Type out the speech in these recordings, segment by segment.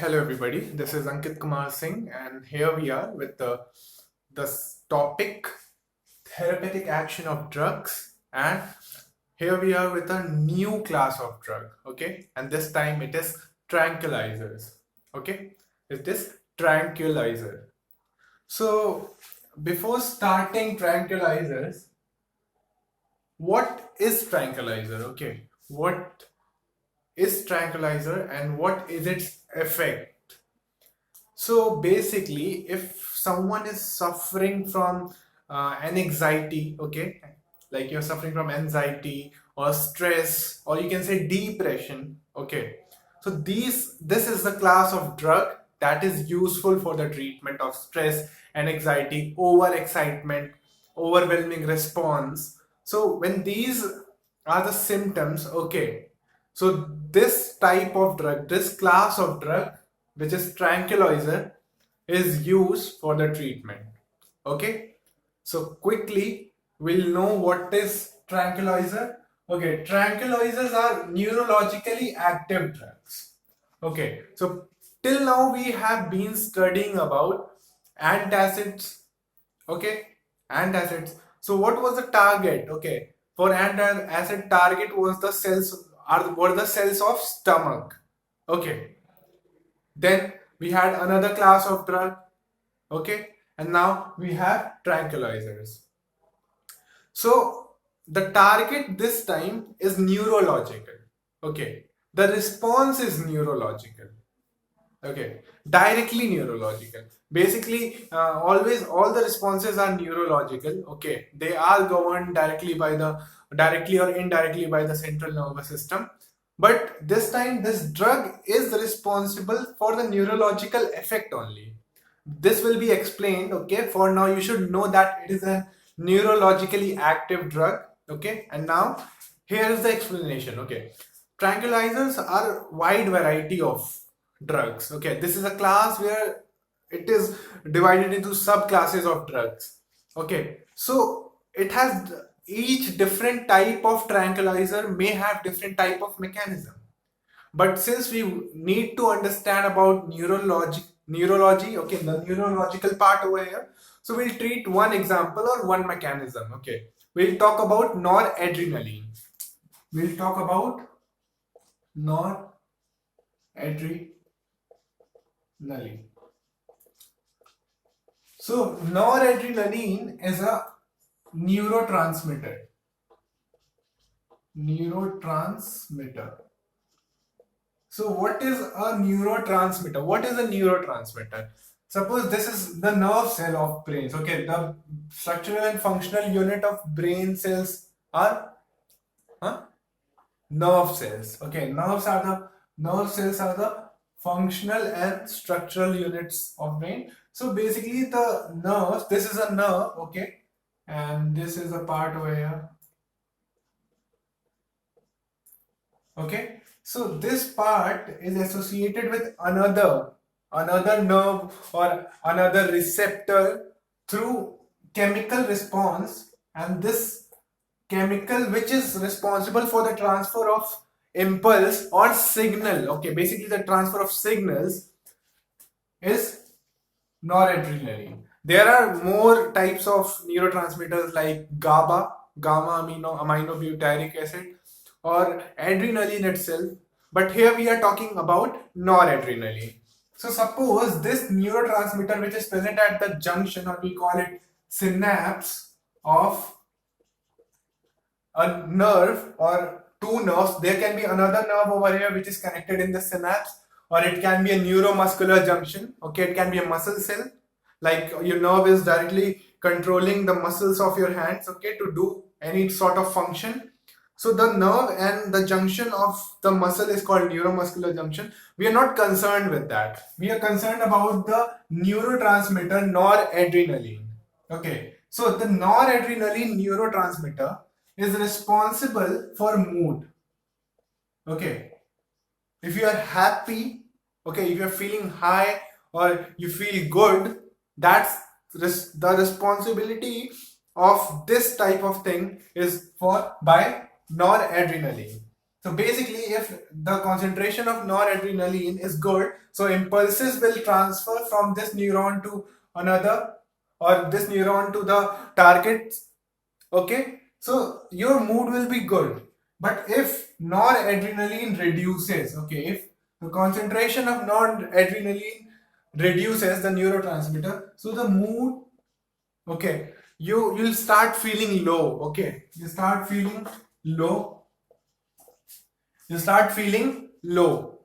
Hello everybody, this is Ankit Kumar Singh and here we are with the topic therapeutic action of drugs, and here we are with a new class of drug, okay, and this time it is tranquilizers, okay, it is tranquilizer. So before starting tranquilizers, what is tranquilizer? Okay, what is tranquilizer and what is its effect? So basically, if someone is suffering from an anxiety, okay, like you're suffering from anxiety or stress, or you can say depression, okay. So this is the class of drug that is useful for the treatment of stress and anxiety, overexcitement, overwhelming response. So when these are the symptoms, okay, so this type of drug, this class of drug, which is tranquilizer, is used for the treatment. Okay, so quickly we'll know what is tranquilizer. Okay, tranquilizers are neurologically active drugs. Okay, so till now we have been studying about antacids. Okay, antacids. So what was the target? Okay, for antacid, target was the cells, were the cells of stomach. Okay, then we had another class of drug. Okay, and now we have tranquilizers. So the target this time is neurological. Okay, the response is neurological. Okay, directly neurological. Basically, always all the responses are neurological. Okay, they are governed directly or indirectly by the central nervous system. But this time, this drug is responsible for the neurological effect only. This will be explained. Okay, for now you should know that it is a neurologically active drug. Okay, and now here is the explanation. Okay, tranquilizers are wide variety of drugs. Okay, this is a class where it is divided into subclasses of drugs. Okay, so it has each different type of tranquilizer may have different type of mechanism. But since we need to understand about neurology, okay, the neurological part over here, so we'll treat one example or one mechanism. Okay, we'll talk about noradrenaline. We'll talk about noradrenaline. So noradrenaline is a neurotransmitter. Neurotransmitter. So what is a neurotransmitter? What is a neurotransmitter? Suppose this is the nerve cell of brains. Okay, the structural and functional unit of brain cells are nerve cells. Okay, nerve cells are the functional and structural units of brain. So basically the nerves, this is a nerve, okay, and this is a part over here. Okay, so this part is associated with another nerve or another receptor through chemical response, and this chemical which is responsible for the transfer of impulse or signal. Okay, basically the transfer of signals is noradrenaline. There are more types of neurotransmitters like gamma aminobutyric acid, or adrenaline itself. But here we are talking about noradrenaline. So suppose this neurotransmitter which is present at the junction, or we call it synapse of a nerve or two nerves. There can be another nerve over here which is connected in the synapse, or it can be a neuromuscular junction. Okay, it can be a muscle cell, like your nerve is directly controlling the muscles of your hands, okay, to do any sort of function. So the nerve and the junction of the muscle is called neuromuscular junction. We are not concerned with that. We are concerned about the neurotransmitter noradrenaline. Okay, so the noradrenaline neurotransmitter is responsible for mood. Okay, if you are happy, okay, if you are feeling high or you feel good, that's the responsibility of this type of thing is for by noradrenaline. So basically, if the concentration of noradrenaline is good, so impulses will transfer from this neuron to another, or this neuron to the target. Okay, so your mood will be good. But if noradrenaline reduces, okay, if the concentration of noradrenaline reduces, the neurotransmitter, so the mood, okay, you'll start feeling low. Okay, you start feeling low. You start feeling low.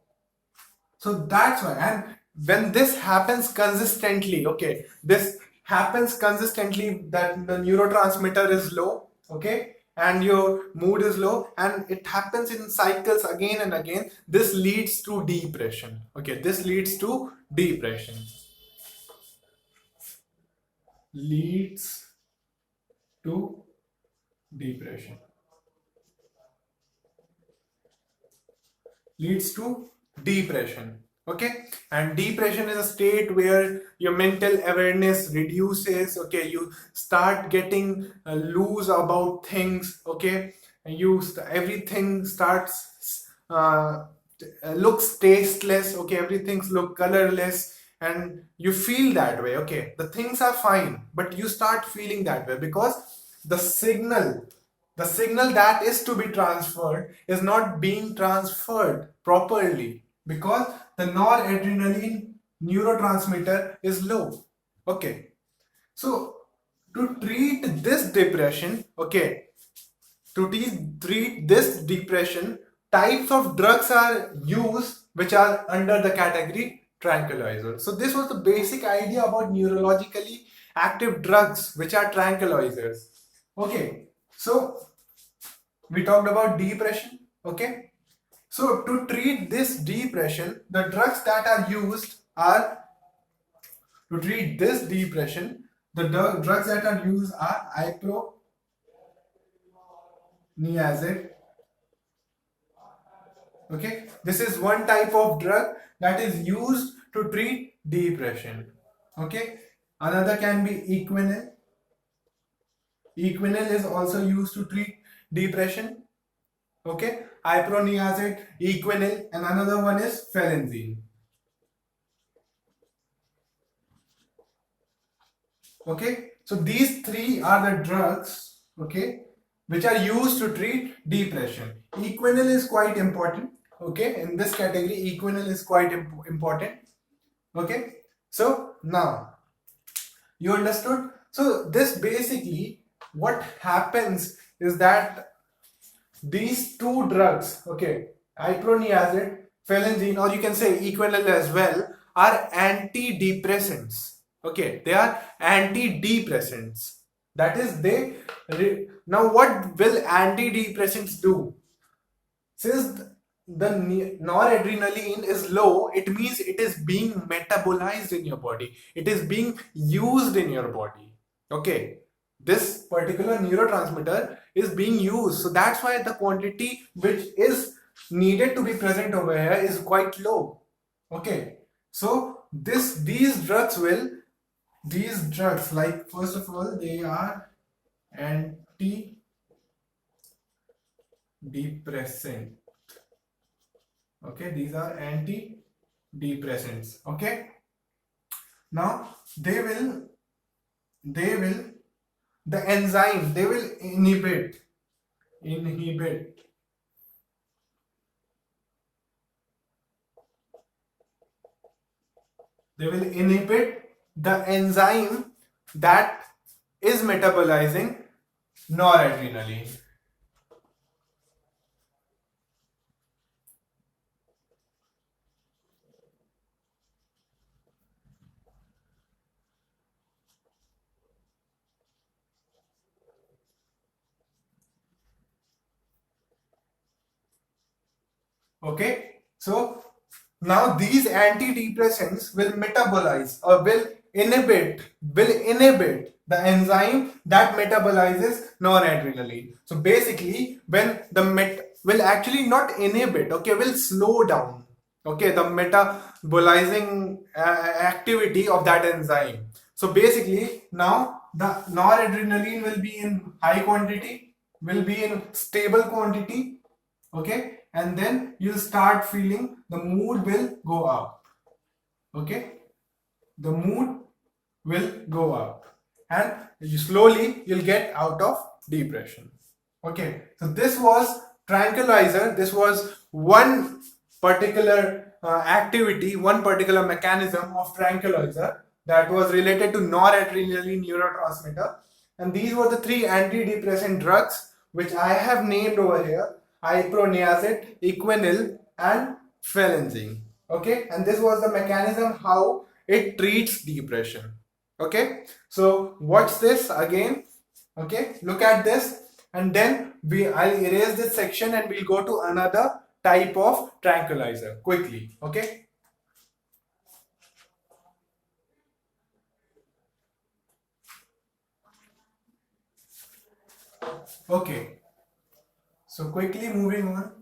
So that's why, and when this happens consistently, okay, this happens consistently, that the neurotransmitter is low, okay, and your mood is low, and it happens in cycles again and again. This leads to depression. Okay, this leads to depression. Leads to depression. Leads to depression. Okay, and depression is a state where your mental awareness reduces. Okay, you start getting loose about things. Okay, and everything starts looks tasteless. Okay, everything's look colorless, and you feel that way. Okay, the things are fine, but you start feeling that way because the signal that is to be transferred is not being transferred properly because the noradrenaline neurotransmitter is low. Okay, so to treat this depression, okay, treat this depression, types of drugs are used which are under the category tranquilizer. So this was the basic idea about neurologically active drugs which are tranquilizers. Okay, so we talked about depression. Okay, so to treat this depression, the drugs that are used are to treat this depression, the drugs that are used are iproniazid. Okay, this is one type of drug that is used to treat depression. Okay, another can be equinil. Equinil is also used to treat depression. Okay, iproniazid, equinil, and another one is phelenzine. Okay, so these three are the drugs, okay, which are used to treat depression. Equinil is quite important. Okay, in this category, equinil is quite important. Okay, so now you understood. So this basically what happens is that these two drugs, okay, iproniazid, phelenzine, or you can say equinil as well, are antidepressants. Okay, they are antidepressants. That is, now what will antidepressants do? Since the noradrenaline is low, it means it is being metabolized in your body. It is being used in your body. Okay, this particular neurotransmitter is being used. So that's why the quantity which is needed to be present over here is quite low. Okay, so these drugs, like, first of all, they are antidepressant. Okay, these are antidepressants. Okay, now they will the enzyme, they will inhibit the enzyme that is metabolizing noradrenaline. Okay, so now these antidepressants will metabolize, or will inhibit the enzyme that metabolizes noradrenaline. So basically, when the will actually not inhibit, okay, will slow down, okay, the metabolizing activity of that enzyme. So basically, now the noradrenaline will be in high quantity, will be in stable quantity. Okay, and then you'll start feeling the mood will go up. Okay, the mood will go up, and slowly you'll get out of depression. Okay, so this was tranquilizer. This was one particular activity, one particular mechanism of tranquilizer that was related to noradrenaline neurotransmitter. And these were the three antidepressant drugs which I have named over here: iproniazid, equinil, and phelenzine. Okay, and this was the mechanism how it treats depression. Okay, so watch this again. Okay, look at this, and then I'll erase this section and we'll go to another type of tranquilizer quickly. Okay. Okay, so quickly moving on.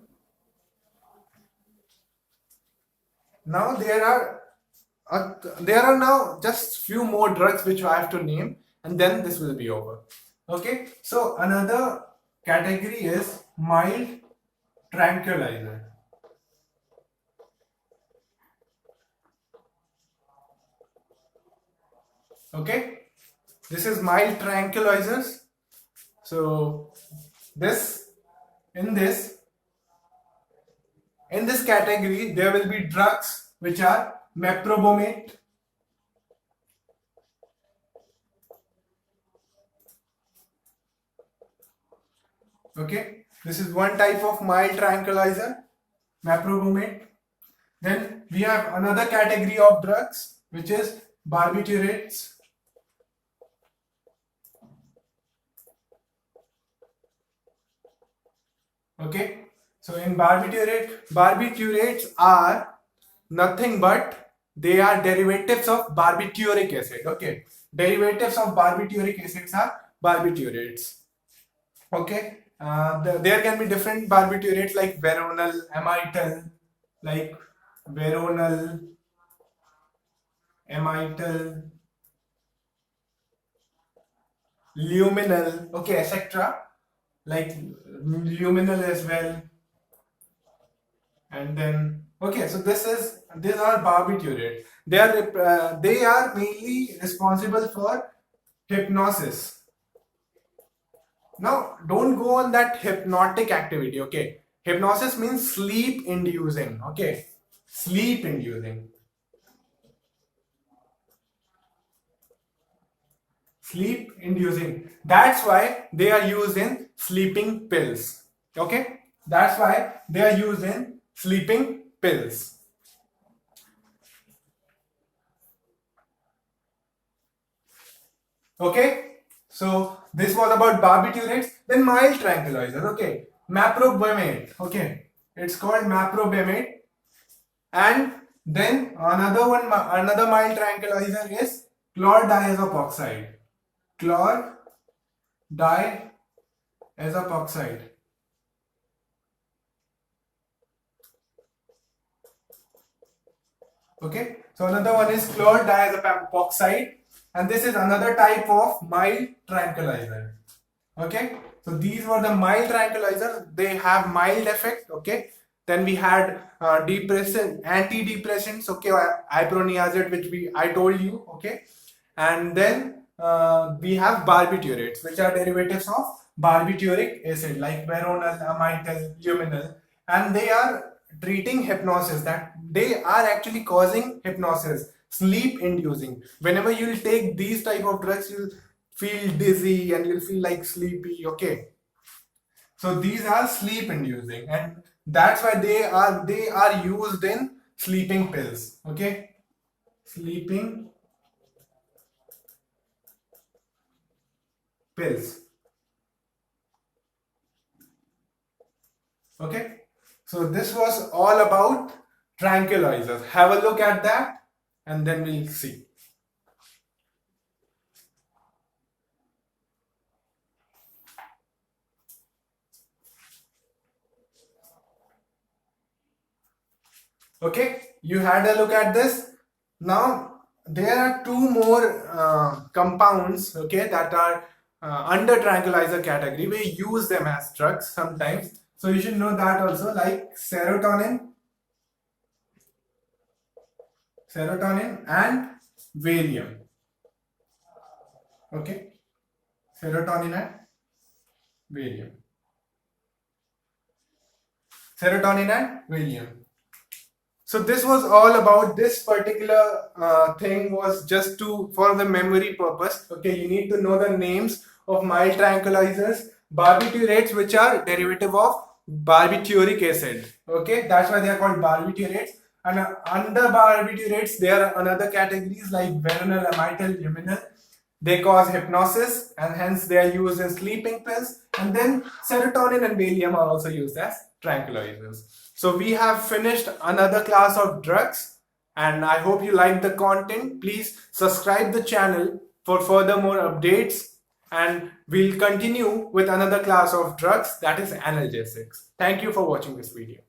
Now there are now just few more drugs which I have to name, and then this will be over. Okay, so another category is mild tranquilizer. Okay, this is mild tranquilizers. So in this category there will be drugs which are meprobamate, okay, this is one type of mild tranquilizer, meprobamate. Then we have another category of drugs which is barbiturates. Okay, so in barbiturates are nothing but they are derivatives of barbituric acid. Okay, derivatives of barbituric acids are barbiturates. Okay, there can be different barbiturates like veronal, amityl, like veronal, amityl, luminal, okay, etc. Like luminal as well. And then okay, so these are barbiturates. They are mainly responsible for hypnosis. Now don't go on that hypnotic activity. Okay, hypnosis means sleep inducing. Okay, sleep inducing, sleep inducing. That's why they are used in sleeping pills. Okay, that's why they are used in sleeping pills. Okay, so this was about barbiturates. Then mild tranquilizer. Okay, meprobamate. Okay, it's called meprobamate. And then another mild tranquilizer is chlordiazepoxide. Chlordiazepoxide. Okay, so another one is chlordiazepoxide, and this is another type of mild tranquilizer. Okay, so these were the mild tranquilizers. They have mild effect. Okay, then we had antidepressants. Okay, iproniazid, which I told you. Okay, and then we have barbiturates, which are derivatives of barbituric acid like veronal, amityl, luminal, and they are treating hypnosis. That they are actually causing hypnosis, sleep inducing. Whenever you will take these type of drugs, you'll feel dizzy and you'll feel like sleepy. Okay, so these are sleep inducing, and that's why they are used in sleeping pills. Okay, sleeping pills. Okay, so this was all about tranquilizers. Have a look at that and then we'll see. Okay, you had a look at this. Now there are two more compounds, okay, that are under tranquilizer category. We use them as drugs sometimes. So you should know that also, like serotonin and Valium. Okay, serotonin and Valium. Serotonin and Valium. So this was all about this particular thing, was just to for the memory purpose. Okay, you need to know the names of mild tranquilizers, barbiturates, which are derivative of barbituric acid. Okay, that's why they are called barbiturates. And under barbiturates, there are another categories like veronal, amityl, luminal. They cause hypnosis and hence they are used in sleeping pills. And then serotonin and Valium are also used as tranquilizers. So we have finished another class of drugs, and I hope you like the content. Please subscribe the channel for further more updates, and we'll continue with another class of drugs, that is analgesics. Thank you for watching this video.